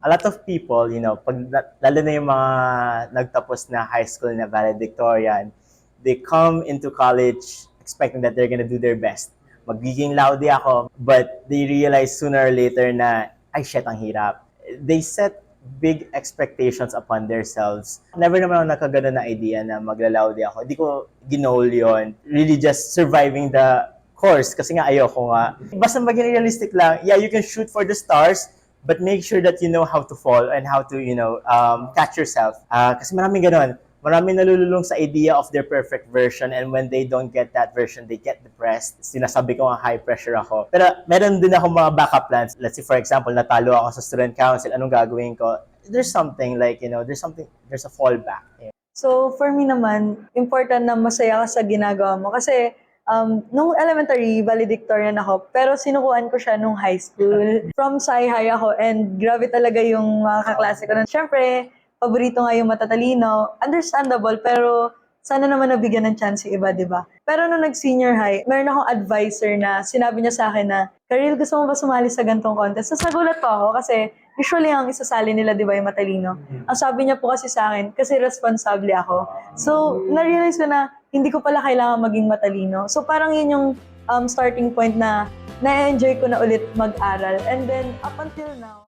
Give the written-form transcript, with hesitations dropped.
A lot of people, lalo na yung mga nagtapos na high school na valedictorian, they come into college expecting that they're gonna do their best. Magiging laude ako, but they realize sooner or later na, ay shit, ang hirap. They set big expectations upon themselves. Never naman ako nakagano na idea na maglalaude ako. Hindi ko ginol yon. Really just surviving the course kasi nga ayoko nga. Basta maging realistic lang. Yeah, you can shoot for the stars, but make sure that you know how to fall and how to, catch yourself. Kasi maraming ganon. Maraming nalululong sa idea of their perfect version, and when they don't get that version, they get depressed. Sinasabi ko nga high pressure ako. Pero meron din ako mga backup plans. Let's say for example, natalo ako sa student council, anong gagawin ko? There's something like, there's a fallback. So, for me naman, important na masaya ka sa ginagawa mo. Kasi, nung elementary, valedictorian ako, pero sinukuhan ko siya nung high school. From Sci-High ako, and grabe talaga yung mga kaklase ko. Siyempre, paborito nga yung matatalino. Understandable, pero sana naman nabigyan ng chance yung iba, di ba? Pero nung nag-senior high, meron akong advisor na sinabi niya sa akin na, Karil, gusto mo ba sumali sa gantong contest? So, nagulat pa ako kasi usually ang isasali nila, di ba, yung matalino. Ang sabi niya po kasi sa akin, kasi responsable ako. So, na-realize ko na hindi ko pala kailangan maging matalino. So, parang yun yung starting point na na-enjoy ko na ulit mag-aral. And then, up until now,